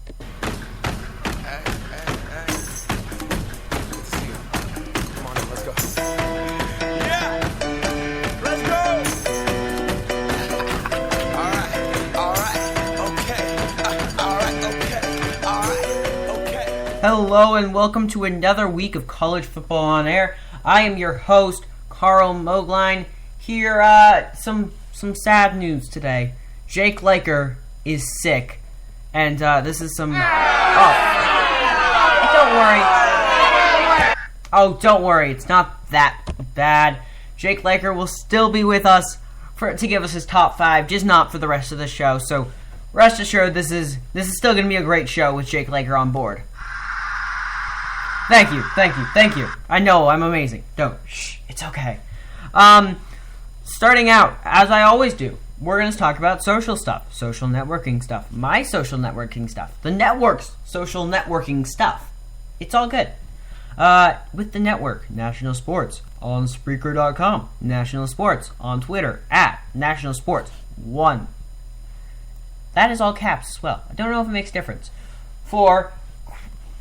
Hey. Good to see you. Come on in, let's go. Yeah! Let's go! Okay. Hello and welcome to another week of College Football on Air. I am your host, Carl Mogline. Here, some sad news today. Jake Laker is sick, and this is some. Don't worry, it's not that bad. Jake Laker will still be with us to give us his top 5, just not for the rest of the show. So, rest assured, this is still going to be a great show with Jake Laker on board. Thank you. I know, I'm amazing. Shh, it's okay. Starting out, as I always do, we're going to talk about social stuff, social networking stuff, my social networking stuff, the network's social networking stuff. It's all good. With the network, National Sports, on Spreaker.com, National Sports, on Twitter, at National Sports 1. That is all caps as well. I don't know if it makes a difference.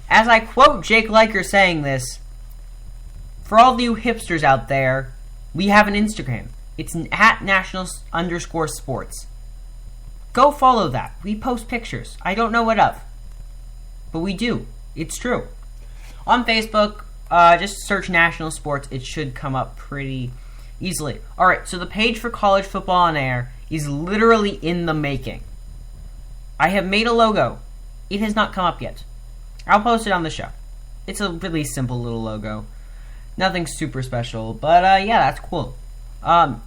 As I quote Jake Laker saying this, for all of you hipsters out there, we have an Instagram. It's at national_sports. Go follow that. We post pictures. I don't know what of, but we do. It's true. On Facebook, just search National Sports. It should come up pretty easily. Alright, so the page for College Football on Air is literally in the making. I have made a logo. It has not come up yet. I'll post it on the show. It's a really simple little logo. Nothing super special, but yeah, that's cool.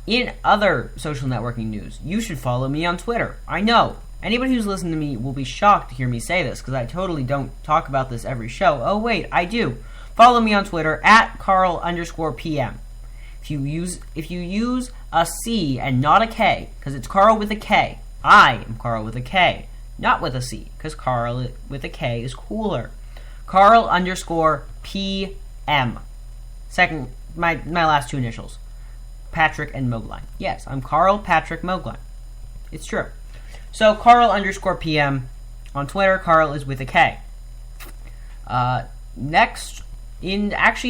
In other social networking news, you should follow me on Twitter. I know. Anybody who's listened to me will be shocked to hear me say this, because I totally don't talk about this every show. Oh wait, I do. Follow me on Twitter, at Carl_PM. If you use a C and not a K, because it's Carl with a K, I am Carl with a K, not with a C, because Carl with a K is cooler. Carl_PM. Second, my last two initials. Patrick and Mogline. Yes, I'm Carl Patrick Mogline. It's true. So, Carl_PM on Twitter. Carl is with a K. Next,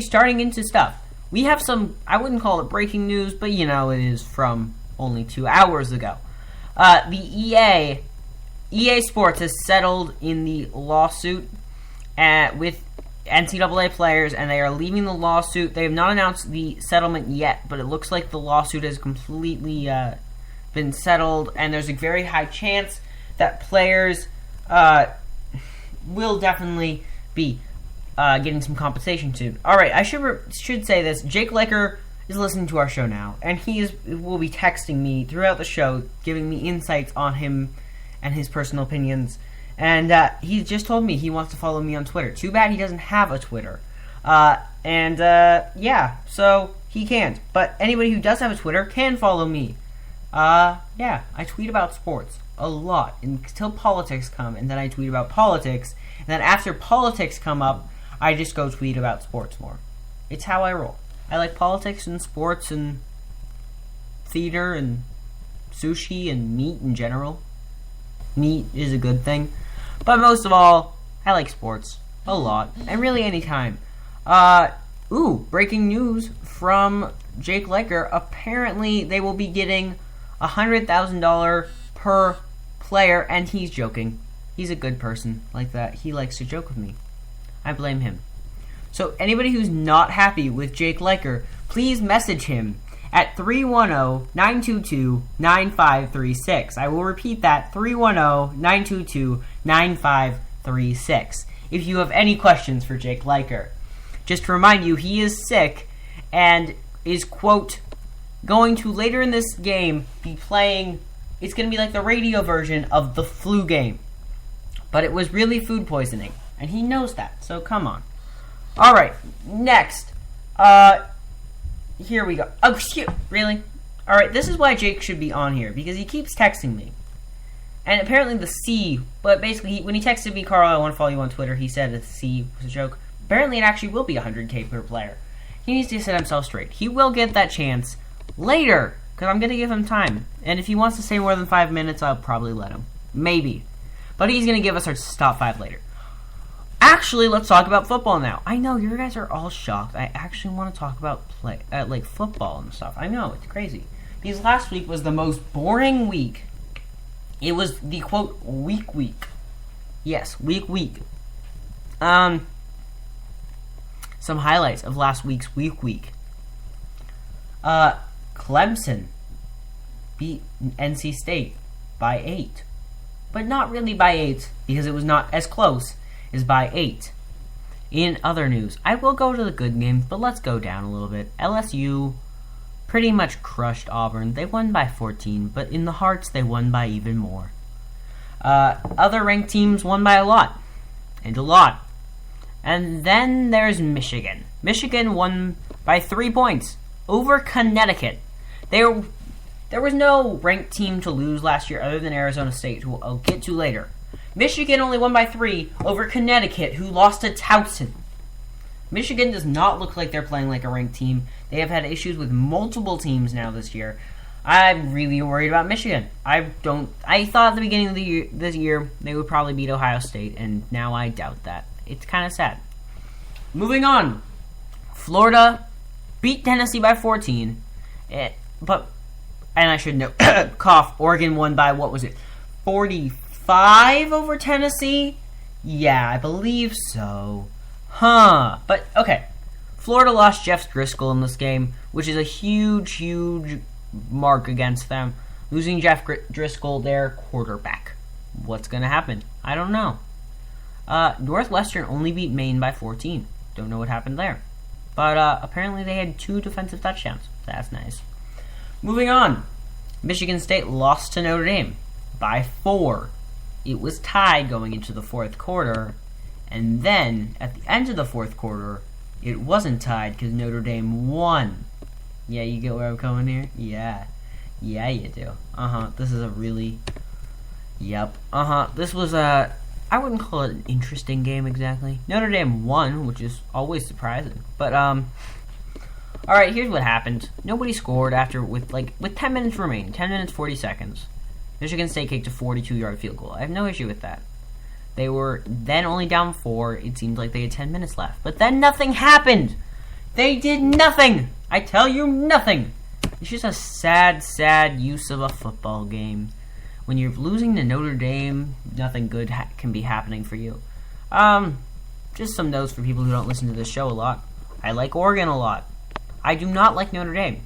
starting into stuff. We have some, I wouldn't call it breaking news, but it is from only 2 hours ago. The EA Sports has settled in the lawsuit with NCAA players, and they are leaving the lawsuit. They have not announced the settlement yet, but it looks like the lawsuit has completely been settled, and there's a very high chance that players will definitely be getting some compensation soon. Alright, I should say this. Jake Laker is listening to our show now, and will be texting me throughout the show, giving me insights on him and his personal opinions. And he just told me he wants to follow me on Twitter. Too bad he doesn't have a Twitter. Yeah, so he can't. But anybody who does have a Twitter can follow me. Yeah, I tweet about sports a lot until politics come, and then I tweet about politics. And then after politics come up, I just go tweet about sports more. It's how I roll. I like politics and sports and theater and sushi and meat in general. Meat is a good thing. But most of all, I like sports a lot, and really any time. Breaking news from Jake Laker. Apparently, they will be getting $100,000 per player, and he's joking. He's a good person like that. He likes to joke with me. I blame him. So anybody who's not happy with Jake Laker, please message him at 310-922-9536. I will repeat that, 310-922-9536. If you have any questions for Jake Laker. Just to remind you, he is sick and is, quote, going to later in this game be playing, it's going to be like the radio version of the flu game. But it was really food poisoning, and he knows that, so come on. Alright, next. Here we go. Oh, shoot, really? Alright, this is why Jake should be on here, because he keeps texting me. And apparently the C, but basically, when he texted me, Carl, I want to follow you on Twitter, he said the C was a joke. Apparently it actually will be $100K per player. He needs to set himself straight. He will get that chance later, because I'm going to give him time. And if he wants to stay more than 5 minutes, I'll probably let him. Maybe. But he's going to give us our top 5 later. Actually, let's talk about football now. I know you guys are all shocked. I actually want to talk about like football and stuff. I know, it's crazy. Because last week was the most boring week. It was the quote week. Yes, week. Some highlights of last week's week. Clemson beat NC State by 8. But not really by 8, because it was not as close as by 8. In other news, I will go to the good games, but let's go down a little bit. LSU pretty much crushed Auburn. They won by 14, but in the hearts, they won by even more. Other ranked teams won by a lot. And a lot. And then there's Michigan. Michigan won by 3 points over Connecticut. There was no ranked team to lose last year other than Arizona State, who I'll get to later. Michigan only won by 3 over Connecticut, who lost to Towson. Michigan does not look like they're playing like a ranked team. They have had issues with multiple teams now this year. I'm really worried about Michigan. I thought at the beginning of this year they would probably beat Ohio State, and now I doubt that. It's kind of sad. Moving on. Florida beat Tennessee by 14. And I should note, Oregon won by, 45 over Tennessee? Yeah, I believe so. But, okay. Florida lost Jeff Driscoll in this game, which is a huge mark against them. Losing Jeff Driscoll, their quarterback. What's going to happen? I don't know. Northwestern only beat Maine by 14. Don't know what happened there. But apparently they had 2 defensive touchdowns. That's nice. Moving on. Michigan State lost to Notre Dame by 4. It was tied going into the fourth quarter. And then, at the end of the fourth quarter, it wasn't tied because Notre Dame won. Yeah, you get where I'm coming here? Yeah. Yeah, you do. This is a really... Yep. This was a... I wouldn't call it an interesting game exactly. Notre Dame won, which is always surprising. But, alright, here's what happened. Nobody scored with 10 minutes remaining. 10 minutes, 40 seconds. Michigan State kicked a 42-yard field goal. I have no issue with that. They were then only down 4. It seemed like they had 10 minutes left. But then nothing happened! They did nothing! I tell you, nothing! It's just a sad use of a football game. When you're losing to Notre Dame, nothing good can be happening for you. Just some notes for people who don't listen to this show a lot. I like Oregon a lot. I do not like Notre Dame.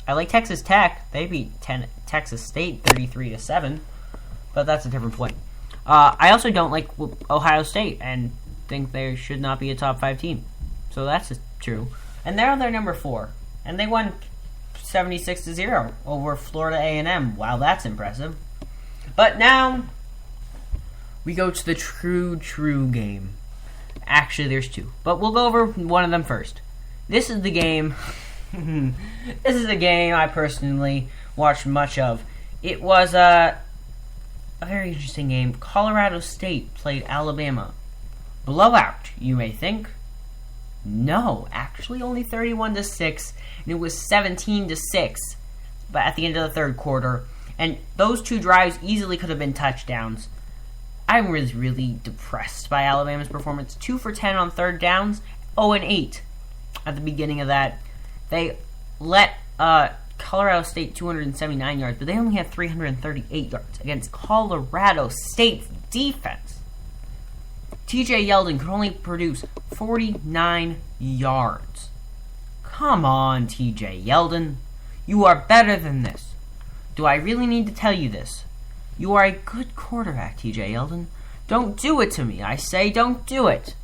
I like Texas Tech. They beat Texas State 33-7, but that's a different point. I also don't like Ohio State and think they should not be a top 5 team. So that's true. And they're number 4, and they won 76-0 over Florida A&M. Wow, that's impressive. But now we go to the true game. Actually, there's 2, but we'll go over one of them first. This is the game. This is a game I personally watched much of. It was a very interesting game. Colorado State played Alabama. Blowout, you may think. No, actually only 31-6, and it was 17-6 but at the end of the third quarter. And those 2 drives easily could have been touchdowns. I was really depressed by Alabama's performance. 2 for 10 on third downs, 0-8 at the beginning of that. They let Colorado State 279 yards, but they only had 338 yards against Colorado State's defense. TJ Yeldon could only produce 49 yards. Come on, TJ Yeldon. You are better than this. Do I really need to tell you this? You are a good quarterback, TJ Yeldon. Don't do it to me. I say don't do it.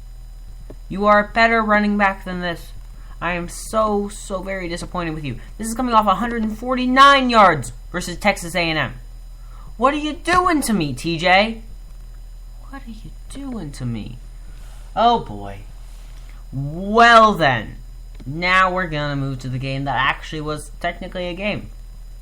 You are a better running back than this. I am so very disappointed with you. This is coming off 149 yards versus Texas A&M. What are you doing to me, TJ? What are you doing to me? Oh boy. Well then, now we're gonna move to the game that actually was technically a game.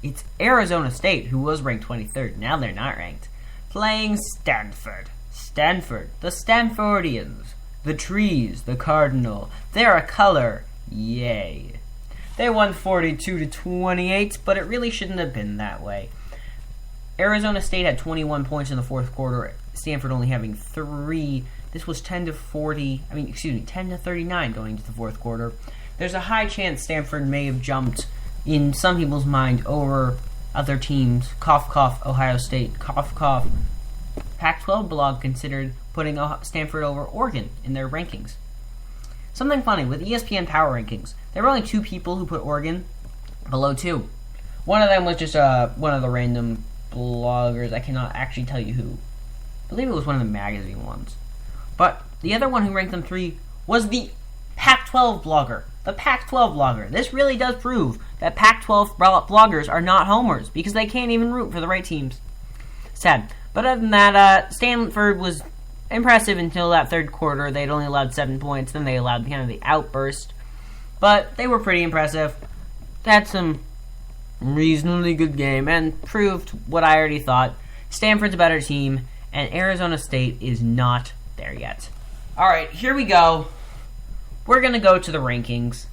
It's Arizona State, who was ranked 23rd. Now they're not ranked. Playing Stanford. Stanford. The Stanfordians. The trees. The cardinal. They're a color. Yay. They won 42-28, but it really shouldn't have been that way. Arizona State had 21 points in the fourth quarter. Stanford only having 3. This was 10 to 39 going to the fourth quarter. There's a high chance Stanford may have jumped, in some people's mind, over other teams. Cough, cough, Ohio State. Cough, cough. Pac-12 blog considered putting Stanford over Oregon in their rankings. Something funny, with ESPN Power Rankings, there were only 2 people who put Oregon below 2. One of them was just one of the random bloggers. I cannot actually tell you who. I believe it was one of the magazine ones. But the other one who ranked them 3 was the Pac-12 blogger. The Pac-12 blogger. This really does prove that Pac-12 bloggers are not homers, because they can't even root for the right teams. Sad. But other than that, Stanford was impressive until that third quarter. They'd only allowed 7 points. Then they allowed kind of the outburst. But they were pretty impressive. Had some reasonably good game and proved what I already thought. Stanford's a better team, and Arizona State is not there yet. Alright, here we go. We're going to go to the rankings.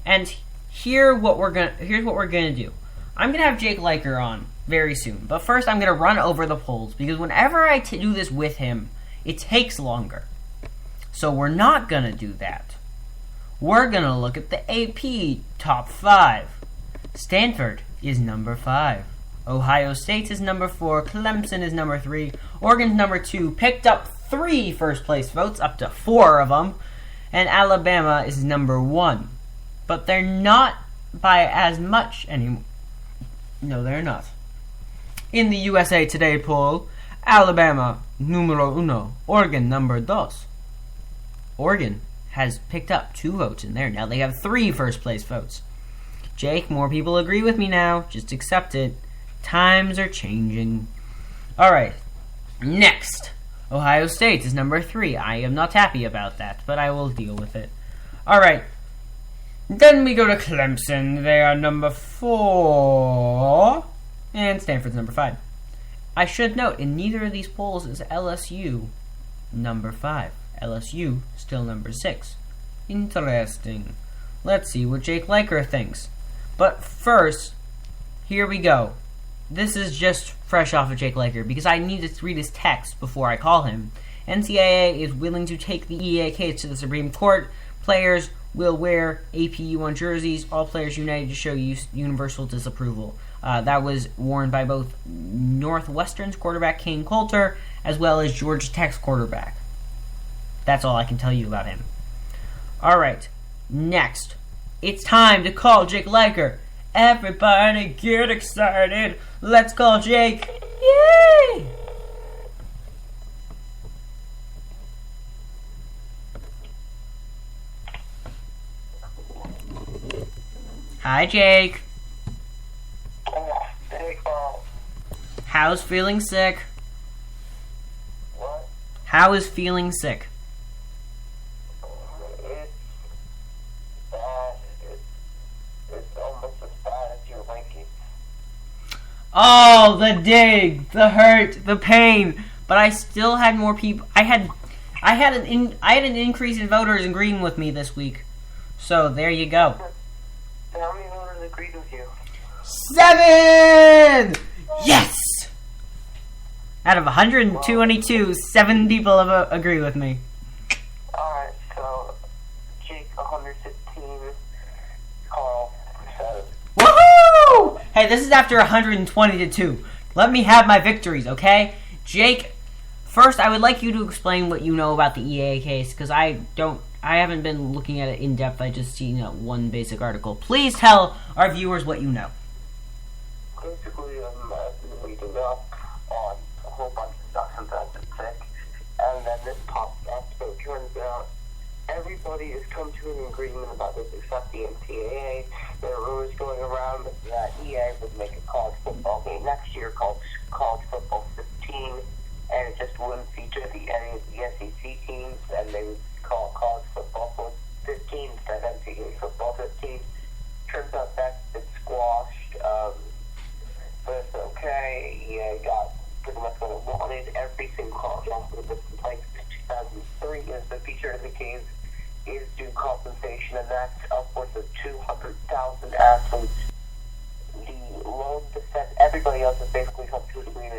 And here's what we're going to do. I'm going to have Jake Liker on very soon. But first, I'm going to run over the polls, because whenever I do this with him, it takes longer. So we're not going to do that. We're going to look at the AP top 5. Stanford is number 5. Ohio State is number 4. Clemson is number 3. Oregon's number 2. Picked up 3 first place votes, up to 4 of them. And Alabama is number 1. But they're not by as much anymore. No, they're not. In the USA Today poll, Alabama, numero 1. Oregon, number 2. Oregon has picked up 2 votes in there. Now they have 3 first place votes. Jake, more people agree with me now. Just accept it. Times are changing. Alright. Next. Ohio State is number 3. I am not happy about that, but I will deal with it. Alright. Then we go to Clemson. They are number 4. And Stanford's number 5. I should note, in neither of these polls is LSU number 5. LSU still number 6. Interesting. Let's see what Jake Liker thinks. But first, here we go. This is just fresh off of Jake Liker, because I need to read his text before I call him. NCAA is willing to take the EA case to the Supreme Court. Players will wear APU1 jerseys. All players united to show universal disapproval. That was warned by both Northwestern's quarterback Kane Coulter as well as Georgia Tech's quarterback. That's all I can tell you about him. Alright, next. It's time to call Jake Liker. Everybody get excited. Let's call Jake. Yay! Hi, Jake. Hey, Carl. How's feeling sick? What? How is feeling sick? It's bad. It's almost as bad as your ranking. Oh, the dig, the hurt, the pain. But I still had more people. I had an increase in voters agreeing with me this week. So there you go. How many voters agreed with you? 7! Yes! Out of 122, 7 people have agree with me. Alright, so Jake 115, Carl 7. Woohoo! Hey, this is after 120 to 2. Let me have my victories, okay? Jake, first I would like you to explain what you know about the EA case, because I haven't been looking at it in depth. I just seen that one basic article. Please tell our viewers what you know. Basically, I've been reading up on a whole bunch of stuff since I've been sick, and then this popped up, so it turns out everybody has come to an agreement about this except the NCAA. There are rumors going around that EA would make a college football game next year called College Football 15, and it just wouldn't feature any of the SEC teams, and they would call College Football 15 instead of NCAA Football 15. Turns out that's been squashed, but it's okay. EA got pretty much what it wanted. Every single college athlete that's been playing since 2003 has been featured in the games is due compensation, and that's upwards of 200,000 athletes. The loan defense, everybody else has basically come to an agreement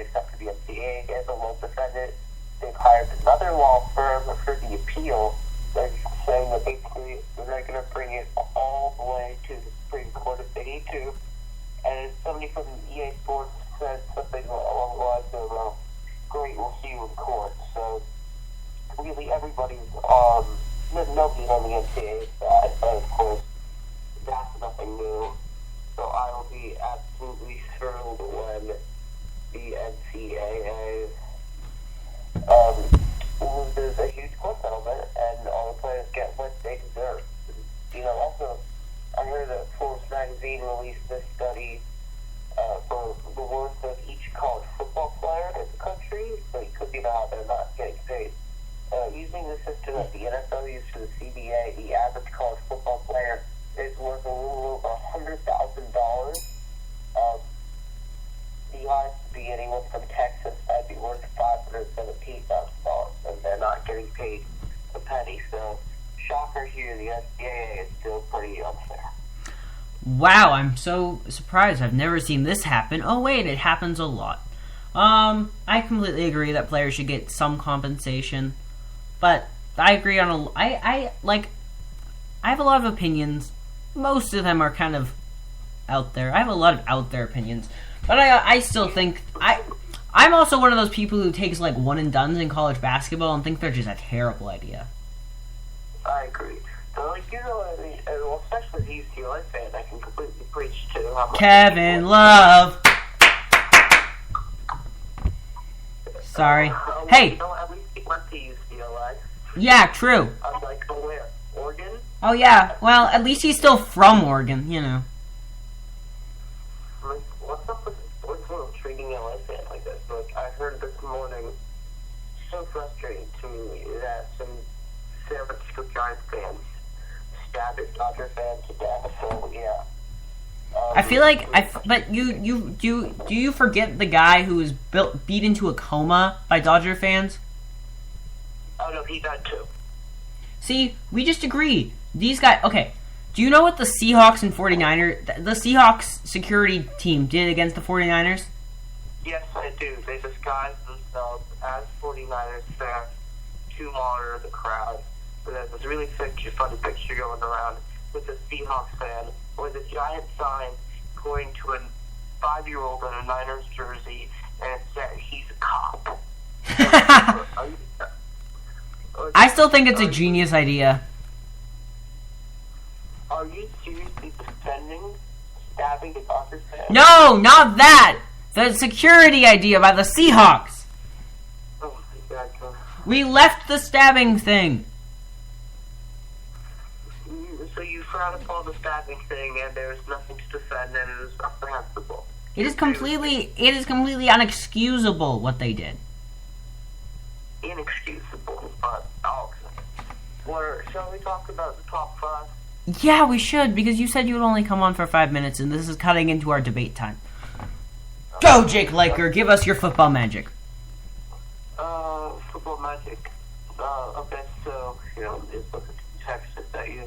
absolutely everybody's, nobody's on the NCAA side, but of course, that's nothing new. So I will be absolutely thrilled when the NCAA loses a huge court settlement and all the players get what they deserve. Also, I heard that Forbes magazine released this study for the worth of each college football player in the country, so you could see how they're not getting paid. Using the system that the NFL used for the CBA, the average college football player is worth a little over $100,000. The highest would be anyone from Texas that'd be worth $517,000, and they're not getting paid a penny. So, shocker here, the NCAA is still pretty unfair. Wow, I'm so surprised. I've never seen this happen. Oh wait, it happens a lot. I completely agree that players should get some compensation, but I agree on I have a lot of opinions. Most of them are kind of out there. I have a lot of out there opinions, but I still think I'm also one of those people who takes like one and dones in college basketball and think they're just a terrible idea. I agree. So, well, especially as a UCLA fan, I can completely preach to how much Kevin Love. Sorry. Hey. At least he went to UCLA. Yeah, true. I'm like, oh, where? Oregon? Oh yeah. Well, at least he's still from Oregon, Like, what's up with treating LA fans like this? Like, I heard this morning, so frustrating to me that some San Francisco Giants fans stabbed a Dodger fan to death. So yeah. I feel like but do you forget the guy who was beat into a coma by Dodger fans? Oh no, he died too. See, we just agreed. These guys, okay. Do you know what the Seahawks and 49ers, the Seahawks security team did against the 49ers? Yes, I do. They disguised themselves as 49ers fans to monitor the crowd. So there's this really funny picture going around with the Seahawks fan with a giant sign pointing to a 5-year-old in a Niners jersey, and it said, "He's a cop." I still think it's a genius idea. Are you seriously defending stabbing a Dodgers fan? No, not that! The security idea by the Seahawks! Oh my God. We left the stabbing thing. So you frown upon the stabbing thing, and there's nothing to defend, and it is reprehensible. It is completely unexcusable what they did. Inexcusable, but shall we talk about the top 5? Yeah, we should, because you said you would only come on for 5 minutes, and this is cutting into our debate time. Go, Jake Laker, give us your football magic. Football magic. Okay, so, just look at the Texas that you...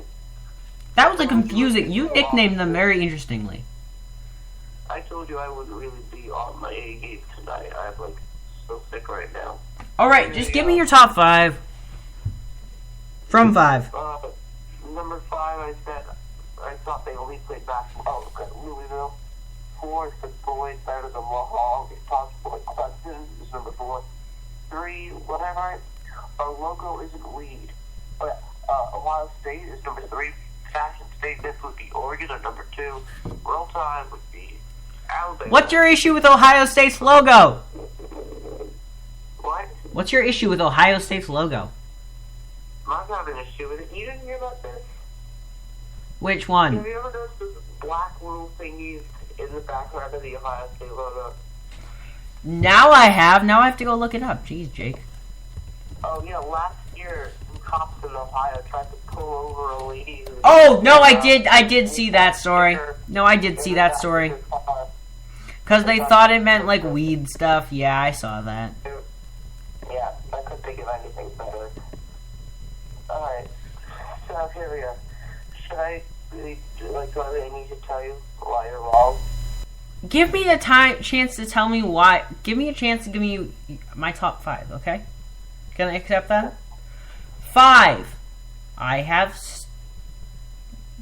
That was a confusing... You nicknamed them very interestingly. I told you I wouldn't really be on my A game tonight. I'm, so sick right now. Alright, just give me your top 5. From 5. Number 5, I thought they only played basketball. Oh, okay, Louisville. 4, I said boys better than Lahog. It's possible like Clemson is number 4. 3, whatever. Our logo isn't weed. But Ohio State is number 3. Fashion statement would be Oregon at number 2. Roll time would be Alabama. What's your issue with Ohio State's logo? What? What's your issue with Ohio State's logo? I have an issue with it. You didn't hear about this? Which one? Have you ever noticed this black little thingies in the background of the Ohio State logo? Now I have. Now I have to go look it up. Jeez, Jake. Oh, last year, some cops in Ohio tried to pull over a lady who... Oh, no, I did see that story. No, I did see that story. Because they thought it meant, weed stuff. Yeah, I saw that. Yeah, I couldn't think of anything better. Alright, so here we go. Should I really, do I need to tell you why you're wrong? Give me a chance to tell me why. Give me a chance to give me my top 5, okay? Can I accept that? 5. I have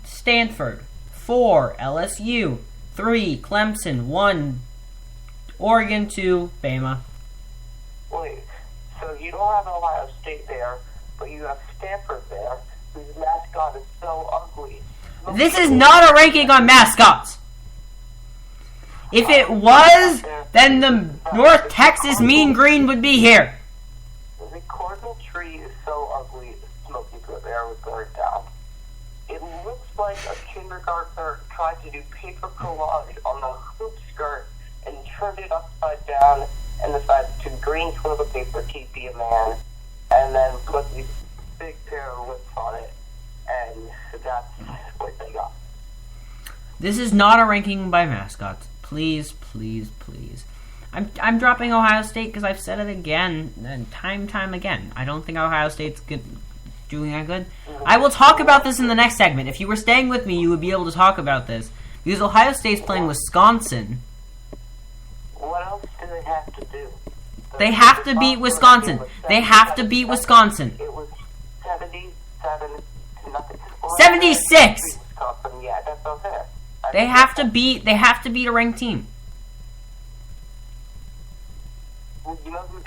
Stanford. 4. LSU. 3. Clemson. 1. Oregon. 2. Bama. Wait, so you don't have Ohio State there, but you have Stanford there, whose mascot is so ugly. This is not a ranking on mascots. If it was, then the North Texas Mean Green would be here. The cardinal tree is so ugly, Smoky Good Air would burn down. It looks like a kindergartner tried to do paper collage on the hoop skirt and turned it upside down and decided to green toilet paper TP a man and then put these big pair of lips on it, and that's what they got. This is not a ranking by mascots. Please, please, please. I'm dropping Ohio State because I've said it again and time again. I don't think Ohio State's doing that good. I will talk about this in the next segment. If you were staying with me, you would be able to talk about this because Ohio State's playing Wisconsin. What else do they have to do? They have to beat Wisconsin. They have to beat Wisconsin. It was 77 to nothing. 76. Wisconsin, yeah, that's unfair. They have to beat a ranked team. You know who's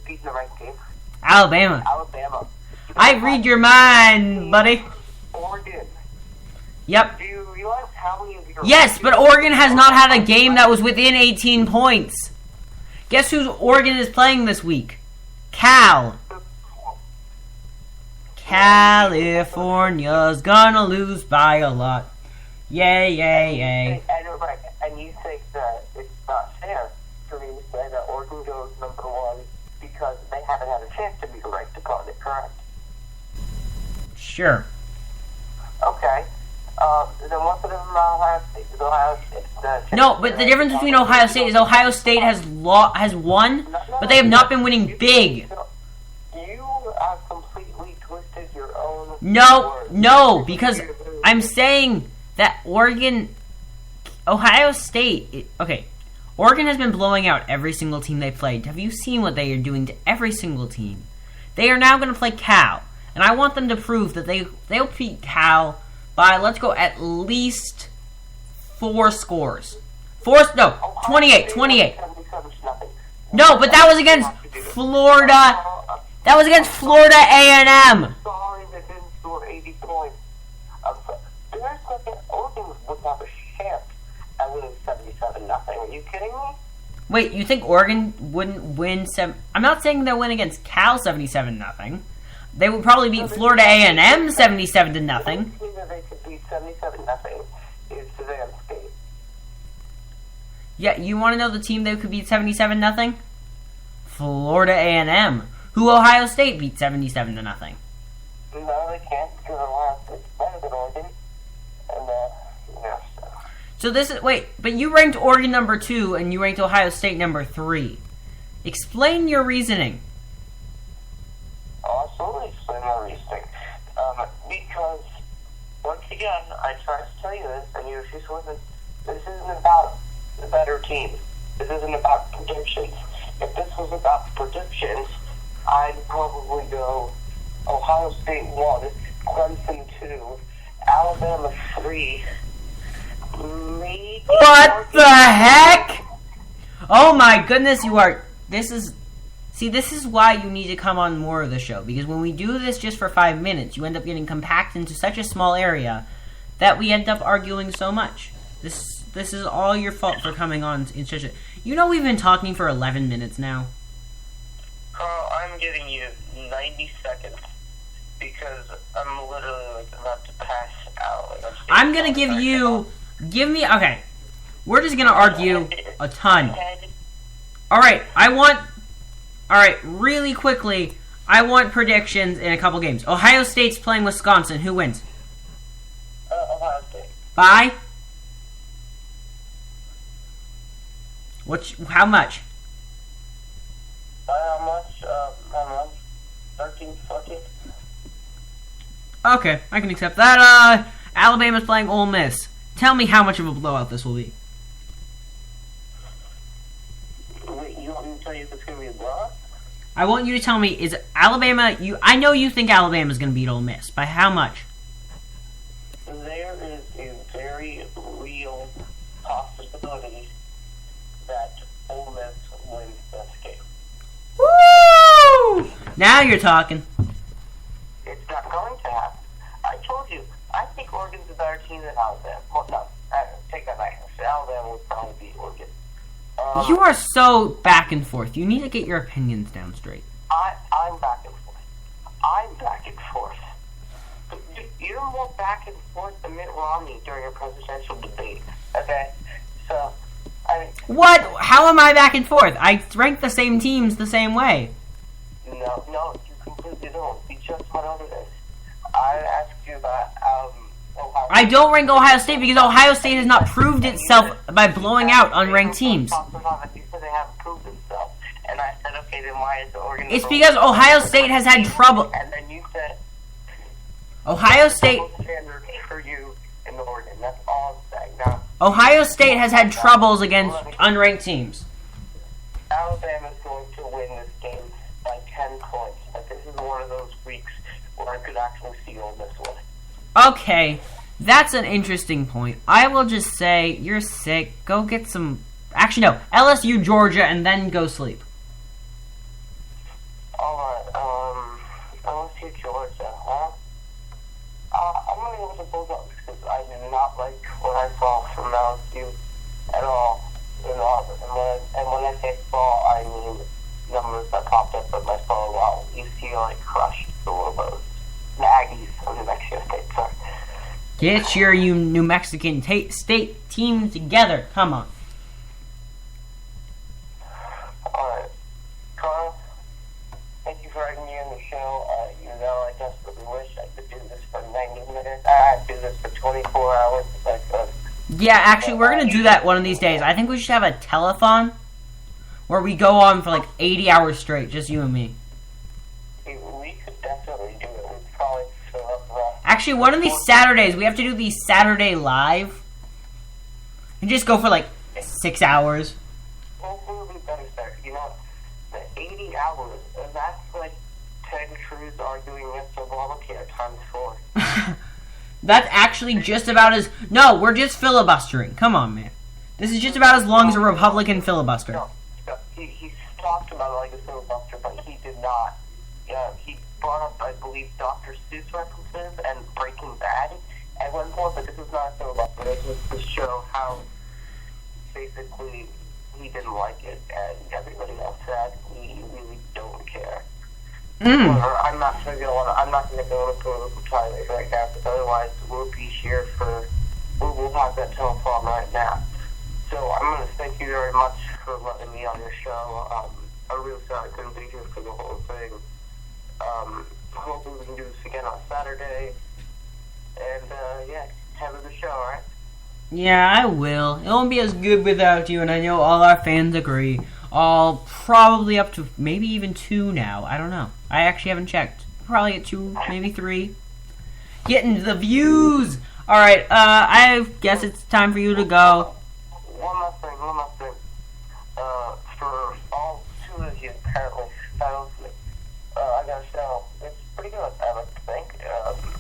beating the ranked team? Alabama. Alabama. I read your mind, buddy. Oregon. Yep. Do you realize how many of your... Yes, but Oregon has not had a game that was within 18 points. Guess who Oregon is playing this week? Cal. California's gonna lose by a lot. Yay, yay, yay. And you think that it's not fair for me to say that Oregon goes number one because they haven't had a chance to be the ranked opponent, correct? Sure. Okay. Then what's the difference about Ohio State? Is Ohio State... No, but the difference between Ohio State is Ohio State has won, but they have not been winning big. You have completely twisted your own... No, because I'm saying that Ohio State... Okay, Oregon has been blowing out every single team they played. Have you seen what they are doing to every single team? They are now going to play Cal, and I want them to prove that they'll beat Cal by, let's go, at least 4 scores. 28. No, but that was against Florida. That was against Florida A&M. Sorry, they didn't score 80 points. Oregon would have a chance at winning 77-0. Are you kidding me? Wait, you think Oregon wouldn't win? I'm not saying they'll win against Cal 77-0. They would probably beat Florida A&M 77-0. The only team that they could beat 77-0 is Savannah State. Yeah, you want to know the team they could beat 77-0? Florida A&M, who Ohio State beat 77-0. No, they can't because Ohio State's better than Oregon. And, So this is but you ranked Oregon number 2 and you ranked Ohio State number 3. Explain your reasoning. I'll absolutely explain my reasoning. Because, once again, I tried to tell you this, and you refused to listen. This isn't about the better team. This isn't about predictions. If this was about predictions, I'd probably go Ohio State 1, Clemson 2, Alabama 3, maybe... What the heck? Oh my goodness, you are... This is why you need to come on more of the show, because when we do this just for 5 minutes, you end up getting compacted into such a small area that we end up arguing so much. This is all your fault for coming on in such a... You know we've been talking for 11 minutes now. Carl, I'm giving you 90 seconds because I'm literally about to pass out. I'm gonna give you... Okay. We're just gonna argue a ton. Alright, really quickly, I want predictions in a couple games. Ohio State's playing Wisconsin. Who wins? Ohio State. By? How much? How much? 13, 14. Okay, I can accept that. Alabama's playing Ole Miss. Tell me how much of a blowout this will be. Wait, you want me to tell you if it's going to be a blowout? I want you to tell me, is Alabama... I know you think Alabama's going to beat Ole Miss. By how much? There is a very real possibility that Ole Miss wins this game. Woo! Now you're talking. said Alabama. Well, no, take that back. I said Alabama would probably beat Oregon. You are so back and forth. You need to get your opinions down straight. I'm back and forth. I'm back and forth. You're more back and forth than Mitt Romney during a presidential debate. Okay? So, I mean... What? How am I back and forth? I rank the same teams the same way. No, you completely don't. You just went over this. I asked you about, Ohio... I don't rank Ohio State because Ohio State has not proved itself by blowing out unranked teams. You said they haven't proved themselves. And I said, okay, then why is Oregon... It's because Ohio State has had trouble. And then you said... Ohio State... ...standard for you in Oregon. That's all I'm saying. Now, Ohio State has had troubles against unranked teams. Alabama's going to win this game by 10 points. But this is one of those weeks where I could actually see Ole Miss win. Okay, that's an interesting point. I will just say, you're sick. Go get some... Actually, no. LSU, Georgia, and then go sleep. Alright, LSU, Georgia, huh? I'm going to go with the Bulldogs because I did not like what I saw from LSU at all in Auburn. And when I say saw, I mean numbers that popped up in my phone while UCLA crushed the Lobos. The Aggies of New Mexico State, sorry. Get your New Mexican State team together. Come on. Alright. Carl, thank you for having me on the show. You know, I desperately wish I could do this for 90 minutes. I'd do this for 24 hours if I could. Yeah, actually, we're going to do that one of these days. I think we should have a telethon where we go on for like 80 hours straight, just you and me. We could definitely do it. We'd probably fill up the... Actually, one of these Saturdays, we have to do these Saturday live. And just go for like 6 hours. Hopefully it'll be better, sir. You know, the 80 hours, that's like Ted Cruz arguing against Obamacare times 4. That's actually just about as... No, we're just filibustering. Come on, man. This is just about as long as a Republican filibuster. No, he talked about it like a filibuster, but he did not. He brought up, I believe, Dr. Seuss references and Breaking Bad at one point, but this is not a filibuster. This was to show how basically he didn't like it, and everybody else said we really don't care. I'm not going to go into political tirade right now, because otherwise we'll be here for... We'll have that telephone right now. So I'm going to thank you very much for letting me on your show. I'm really sorry I couldn't be here for the whole thing. Hopefully we can do this again on Saturday. And, yeah, have a good show, alright? Yeah, I will. It won't be as good without you, and I know all our fans agree. All probably up to maybe even 2 now. I don't know. I actually haven't checked. Probably at 2, maybe 3. Getting the views! Alright, I guess it's time for you to go. One last thing. For all 2 of you apparently found me, I got a show. It's pretty good, I like to think.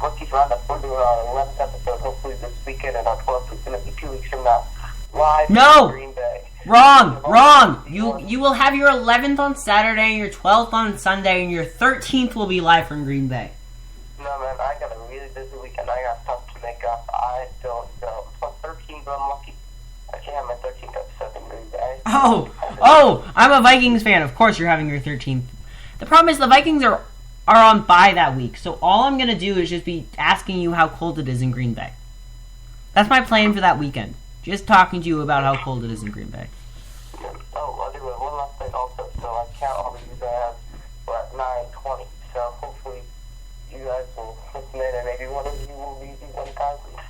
Rookies Roundup, we're doing our 11th episode, hopefully this weekend, and our 12th is going to be 2 weeks from now. Live in Green Bay. Wrong! You will have your 11th on Saturday, your 12th on Sunday, and your 13th will be live from Green Bay. No, man, I got a really busy weekend. I got stuff to make up. I don't know. Plus 13, but I'm lucky. I can't have my 13th episode in Green Bay. Oh, I'm a Vikings fan. Of course you're having your 13th. The problem is the Vikings are on bye that week, so all I'm going to do is just be asking you how cold it is in Green Bay. That's my plan for that weekend. Just talking to you about how cold it is in Green Bay. Oh, anyway, one last thing also. So I count all of you guys. We're at 9:20. So hopefully you guys will listen in, and maybe one of you will be the 1,000th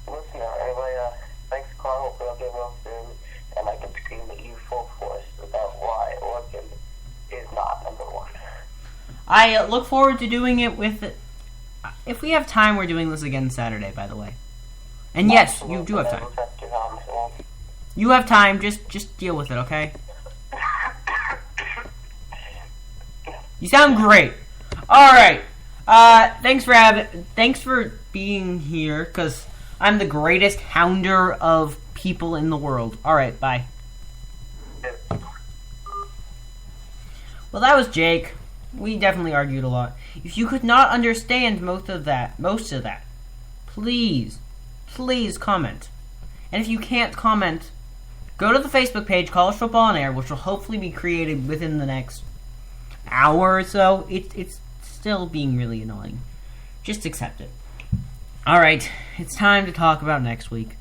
listener. Anyway, thanks, Carl. Hopefully I'll get well soon, and I can scream at you full force about why Oregon is not number 1. I look forward to doing it with... If we have time, we're doing this again Saturday, by the way. And yes, you do have time. You have time, just deal with it, okay? You sound great. Alright. Thanks for being here, because I'm the greatest hounder of people in the world. Alright, bye. Well, that was Jake. We definitely argued a lot. If you could not understand most of that, please please comment. And if you can't comment, go to the Facebook page, College Football on Air, which will hopefully be created within the next hour or so. It's still being really annoying. Just accept it. Alright, it's time to talk about next week.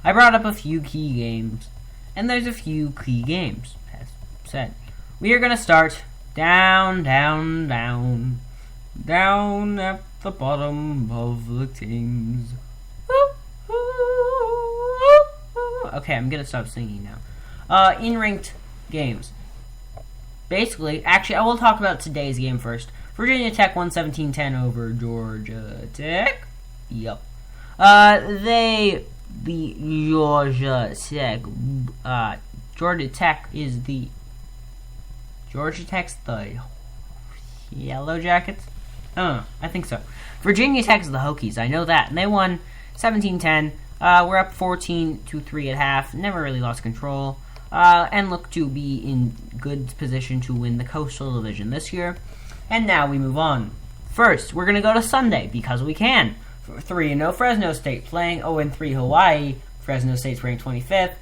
I brought up a few key games, and there's a few key games, as said. We are going to start down at the bottom of the teams. Okay, I'm going to stop singing now. In-ranked games. Basically, actually, I will talk about today's game first. Virginia Tech won 17-10 over Georgia Tech. Yup. They beat Georgia Tech. Georgia Tech's the Yellow Jackets? I think so. Virginia Tech's the Hokies. I know that. And they won 17-10. We're up 14-3 at half. Never really lost control. And look to be in good position to win the Coastal Division this year. And now we move on. First, we're going to go to Sunday, because we can. 3-0 Fresno State playing 0-3 Hawaii. Fresno State's ranked 25th.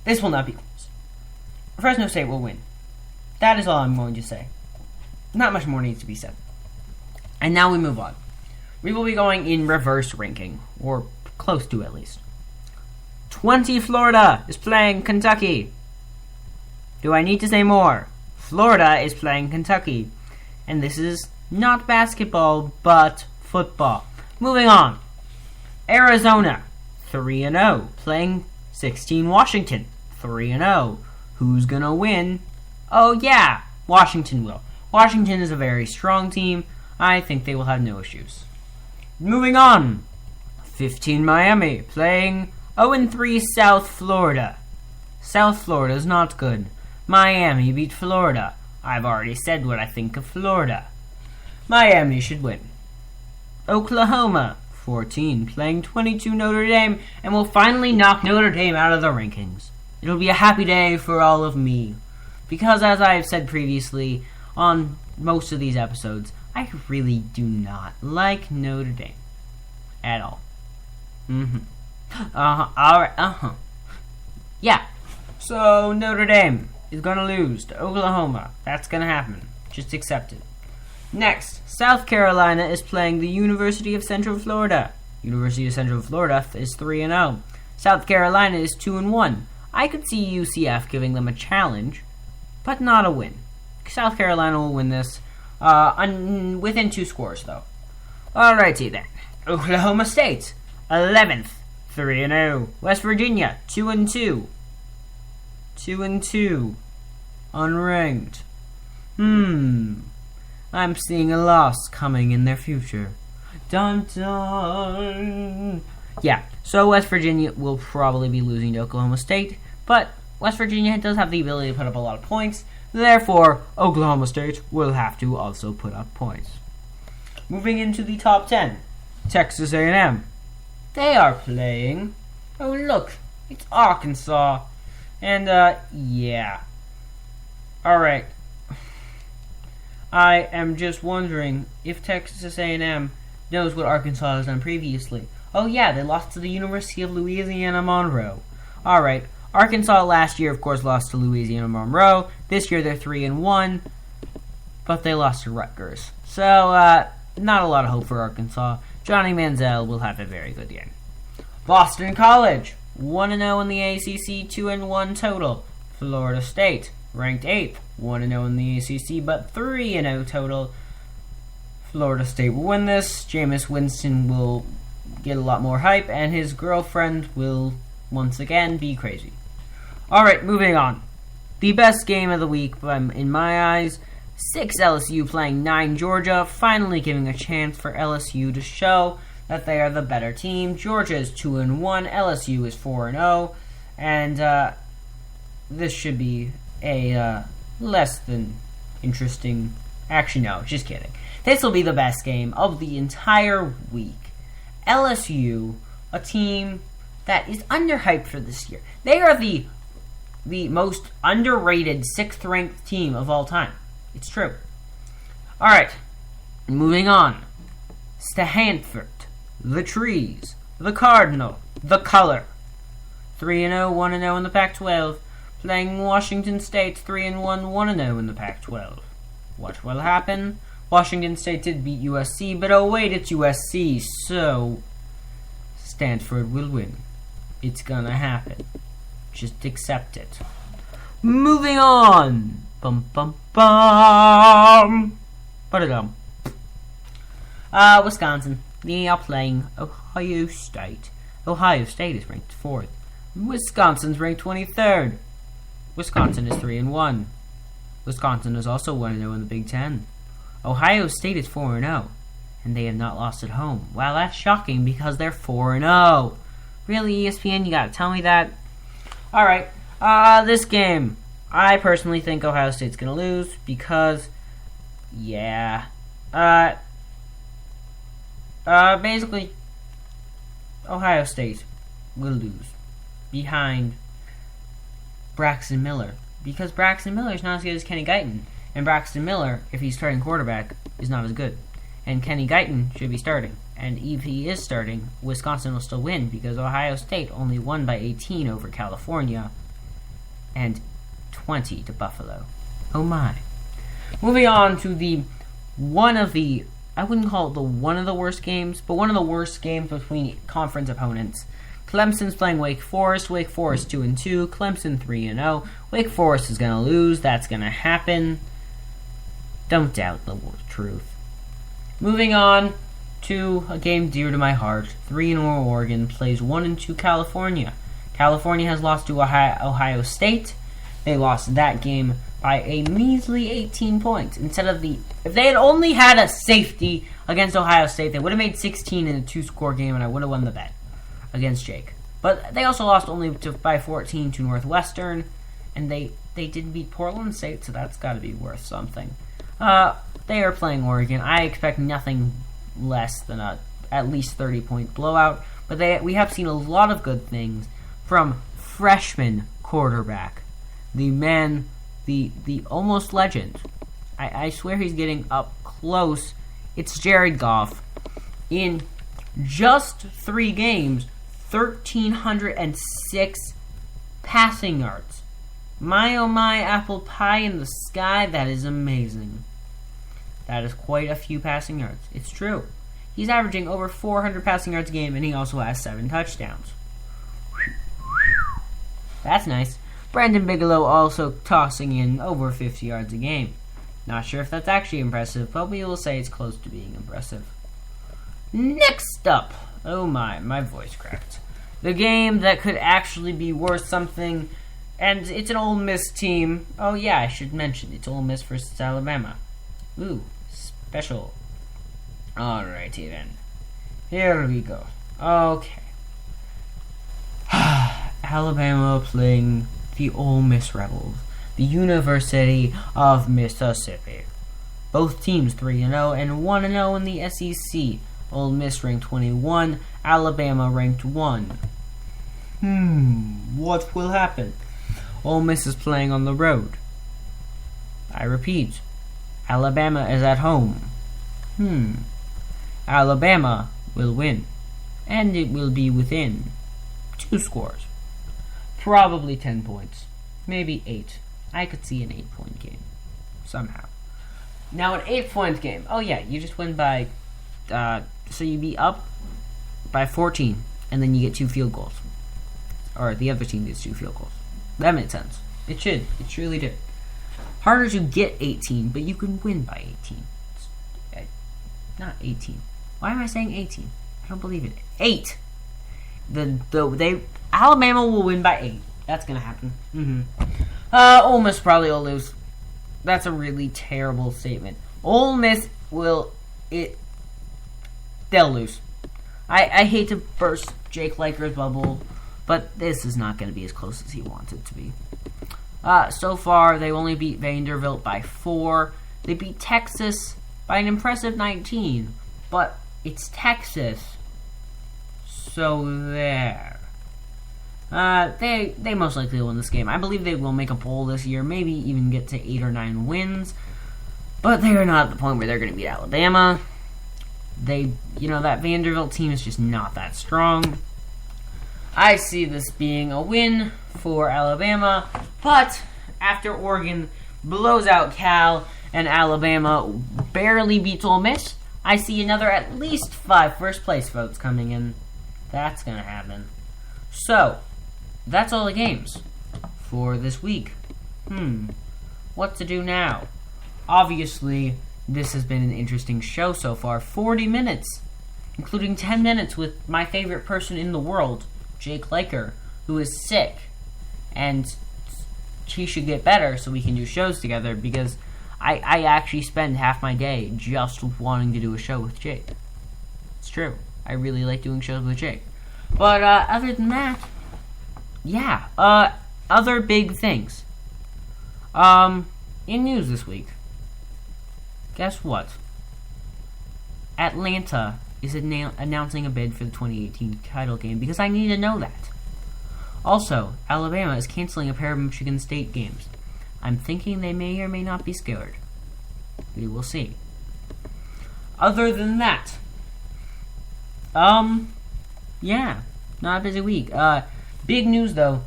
This will not be close. Fresno State will win. That is all I'm going to say. Not much more needs to be said. And now we move on. We will be going in reverse ranking, or close to at least. 20 Florida is playing Kentucky. Do I need to say more? Florida is playing Kentucky. And this is not basketball, but football. Moving on. Arizona, 3-0, playing 16 Washington, 3-0. Who's gonna win? Oh yeah, Washington will. Washington is a very strong team. I think they will have no issues. Moving on. 15 Miami, playing 0-3 South Florida. South Florida is not good. Miami beat Florida. I've already said what I think of Florida. Miami should win. Oklahoma, 14, playing 22 Notre Dame, and will finally knock Notre Dame out of the rankings. It'll be a happy day for all of me. Because as I have said previously on most of these episodes, I really do not like Notre Dame. At all. Alright, Yeah. So, Notre Dame is going to lose to Oklahoma. That's going to happen. Just accept it. Next, South Carolina is playing the University of Central Florida. University of Central Florida is 3-0. South Carolina is 2-1. I could see UCF giving them a challenge, but not a win. South Carolina will win this within 2 scores, though. Alrighty then. Oklahoma State, 11th, 3-0. West Virginia, 2-2. 2-2. Unranked. I'm seeing a loss coming in their future. Dun dun. Yeah, so West Virginia will probably be losing to Oklahoma State, but West Virginia does have the ability to put up a lot of points. Therefore, Oklahoma State will have to also put up points. Moving into the top 10, Texas A&M. They are playing. Oh look, it's Arkansas. And yeah. Alright. I am just wondering if Texas A&M knows what Arkansas has done previously. Oh yeah, they lost to the University of Louisiana Monroe. Alright, Arkansas last year, of course, lost to Louisiana Monroe. This year they're 3-1, but they lost to Rutgers. So, not a lot of hope for Arkansas. Johnny Manziel will have a very good game. Boston College, 1-0 in the ACC, 2-1 total. Florida State, ranked 8th, 1-0 in the ACC, but 3-0 total. Florida State will win this. Jameis Winston will get a lot more hype, and his girlfriend will once again be crazy. Alright, moving on. The best game of the week, in my eyes, 6 LSU playing 9 Georgia, finally giving a chance for LSU to show that they are the better team. Georgia is 2-1, LSU is 4-0, and this should be a less than interesting. Actually, no, just kidding. This will be the best game of the entire week. LSU, a team that is underhyped for this year. They are the most underrated 6th-ranked team of all time. It's true. Alright, moving on. Stanford, the Trees, the Cardinal, the color. 3-0, 1-0 in the Pac-12. Playing Washington State, 3-1, 1-0 in the Pac-12. What will happen? Washington State did beat USC, but oh wait, it's USC, so Stanford will win. It's gonna happen. Just accept it. Moving on. Bum bum bum. Ba-da-dum. Wisconsin. They are playing Ohio State. Ohio State is ranked 4th. Wisconsin's ranked 23rd. Wisconsin is 3-1. Wisconsin is also 1-0 in the Big Ten. Ohio State is 4-0, and they have not lost at home. Wow, that's shocking because they're 4-0. Really, ESPN, you gotta tell me that? Alright, this game. I personally think Ohio State's gonna lose because, yeah. Basically, Ohio State will lose behind Braxton Miller. Because Braxton Miller is not as good as Kenny Guyton. And Braxton Miller, if he's starting quarterback, is not as good. And Kenny Guyton should be starting. And if he is starting, Wisconsin will still win because Ohio State only won by 18 over California and 20 to Buffalo. Oh my. Moving on to I wouldn't call it one of the worst games, but one of the worst games between conference opponents. Clemson's playing Wake Forest. Wake Forest 2-2. Clemson 3-0. Wake Forest is going to lose. That's going to happen. Don't doubt the truth. Moving on to a game dear to my heart. 3-0 Oregon plays 1-2 California. California has lost to Ohio State. They lost that game by a measly 18 points. If they had only had a safety against Ohio State, they would have made 16 in a 2-score game, and I would have won the bet against Jake. But they also lost only by 14 to Northwestern, and they did beat Portland State, so that's got to be worth something. They are playing Oregon. I expect nothing less than at least 30-point blowout, but we have seen a lot of good things from freshman quarterback, the man, the almost legend. I swear he's getting up close. It's Jared Goff. In just 3 games, 1,306 passing yards. My oh my, apple pie in the sky, that is amazing. That is quite a few passing yards. It's true. He's averaging over 400 passing yards a game, and he also has 7 touchdowns. That's nice. Brandon Bigelow also tossing in over 50 yards a game. Not sure if that's actually impressive, but we will say it's close to being impressive. Next up, oh my voice cracked. The game that could actually be worth something, and it's an Ole Miss team. Oh yeah, I should mention, it's Ole Miss versus Alabama. Ooh, special. Alrighty then. Here we go. Okay. Alabama playing the Ole Miss Rebels, the University of Mississippi. Both teams 3-0 and 1-0 in the SEC. Ole Miss ranked 21, Alabama ranked 1. What will happen? Ole Miss is playing on the road. I repeat, Alabama is at home. Alabama will win, and it will be within 2 scores. Probably 10 points. Maybe 8. I could see an 8-point game. Somehow. Now, an 8-point game. Oh, yeah, you just win by... so you'd be up by 14, and then you get 2 field goals. Or the other team gets 2 field goals. That made sense. It should. It truly did. Harder to get 18, but you can win by 18. Not 18. Why am I saying 18? I don't believe it. 8! Alabama will win by 8. That's gonna happen. Ole Miss probably will lose. That's a really terrible statement. Ole Miss will... They'll lose. I hate to burst Jake Liker's bubble, but this is not going to be as close as he wants it to be. So far, they only beat Vanderbilt by 4. They beat Texas by an impressive 19, but it's Texas. So there. They most likely will win this game. I believe they will make a bowl this year, maybe even get to 8 or 9 wins, but they are not at the point where they're going to beat Alabama. that Vanderbilt team is just not that strong. I see this being a win for Alabama, but after Oregon blows out Cal and Alabama barely beats Ole Miss, I see another at least 5 first-place votes coming in. That's going to happen. So, that's all the games for this week. What to do now? Obviously, this has been an interesting show so far. 40 minutes, including 10 minutes with my favorite person in the world, Jake Liker, who is sick. And he should get better so we can do shows together, because I actually spend half my day just wanting to do a show with Jake. It's true. I really like doing shows with Jake. But other than that, yeah. Other big things. In news this week, guess what? Atlanta is announcing a bid for the 2018 title game, because I need to know that. Also, Alabama is canceling a pair of Michigan State games. I'm thinking they may or may not be scared. We will see. Other than that, yeah, not a busy week. Big news though.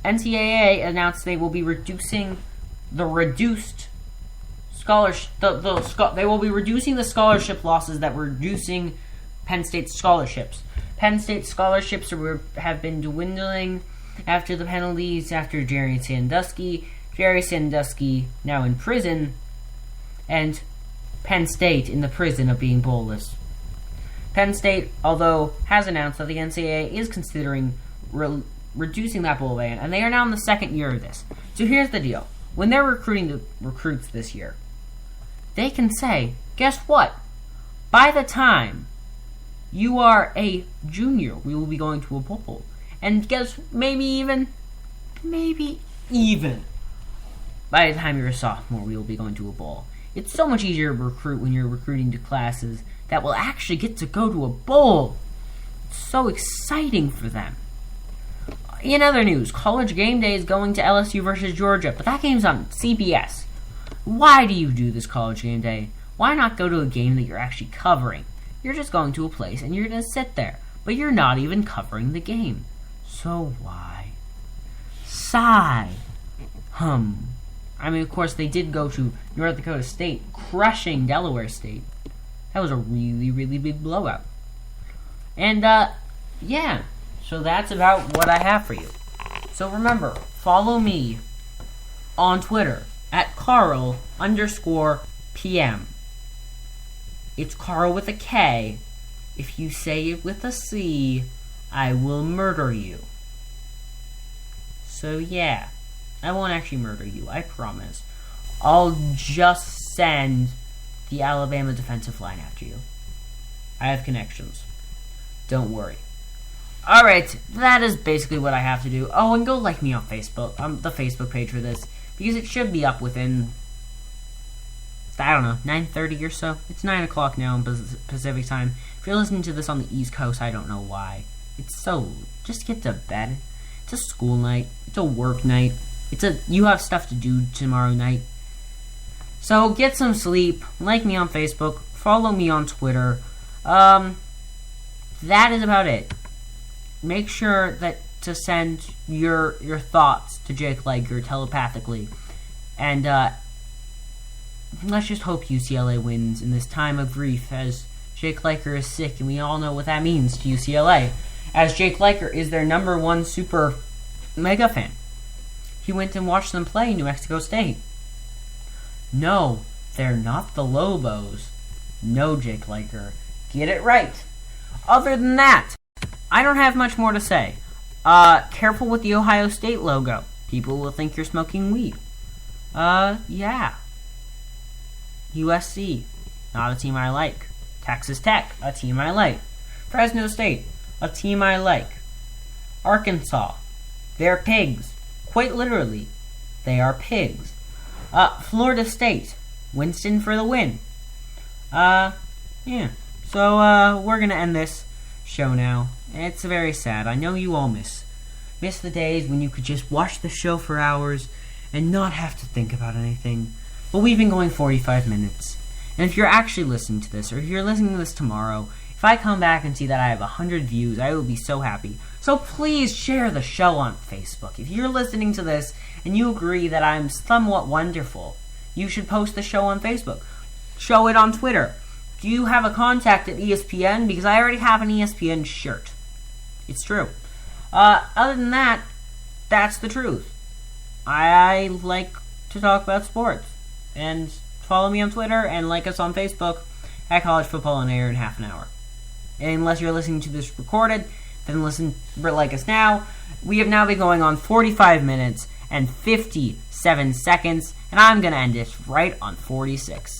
NCAA announced they will be reducing the scholarship. They will be reducing the scholarship losses that were reducing Penn State's scholarships. Penn State scholarships have been dwindling after the penalties after Jerry Sandusky. Jerry Sandusky now in prison, and Penn State in the prison of being bowlless. Penn State, although, has announced that the NCAA is considering reducing that bowl ban, and they are now in the second year of this. So here's the deal. When they're recruiting the recruits this year, they can say, guess what? By the time you are a junior, we will be going to a bowl. And guess, maybe even, by the time you're a sophomore, we will be going to a bowl. It's so much easier to recruit when you're recruiting to classes that will actually get to go to a bowl. It's so exciting for them. In other news, College Game Day is going to LSU versus Georgia, but that game's on CBS. Why do you do this College Game Day? Why not go to a game that you're actually covering? You're just going to a place and you're going to sit there, but you're not even covering the game. So why? Sigh. I mean, of course, they did go to North Dakota State, crushing Delaware State. That was a really, really big blowout. And, yeah. So that's about what I have for you. So remember, follow me on Twitter at Carl_PM. It's Carl with a K. If you say it with a C, I will murder you. So yeah, I won't actually murder you, I promise. I'll just send the Alabama defensive line after you. I have connections. Don't worry. Alright, that is basically what I have to do. Oh, and go like me on Facebook, the Facebook page for this, because it should be up within, I don't know, 9:30 or so. It's 9 o'clock now in Pacific time. If you're listening to this on the East Coast, I don't know why. Just get to bed. It's a school night. It's a work night. You have stuff to do tomorrow night. So get some sleep. Like me on Facebook. Follow me on Twitter. That is about it. Make sure to send your thoughts to Jake Liker telepathically. And let's just hope UCLA wins in this time of grief, as Jake Liker is sick, and we all know what that means to UCLA, as Jake Liker is their #1 super mega fan. He went and watched them play New Mexico State. No, they're not the Lobos. No, Jake Liker. Get it right. Other than that, I don't have much more to say. Careful with the Ohio State logo. People will think you're smoking weed. Yeah. USC, not a team I like. Texas Tech, a team I like. Fresno State, a team I like. Arkansas, they're pigs. Quite literally, they are pigs. Florida State, Winston for the win. Yeah. So, we're gonna end this show now. It's very sad. I know you all miss the days when you could just watch the show for hours and not have to think about anything. But we've been going 45 minutes, And if you're actually listening to this, or if you're listening to this tomorrow, if I come back and see that I have 100 views, I will be so happy. So please share the show on Facebook. If you're listening to this and you agree that I'm somewhat wonderful, you should post the show on Facebook. Show it on Twitter. Do you have a contact at ESPN? Because I already have an ESPN shirt. It's true. Other than that, that's the truth. I like to talk about sports. And follow me on Twitter and like us on Facebook at College Football on Air in half an hour. And unless you're listening to this recorded, then like us now. We have now been going on 45 minutes and 57 seconds, and I'm going to end it right on 46.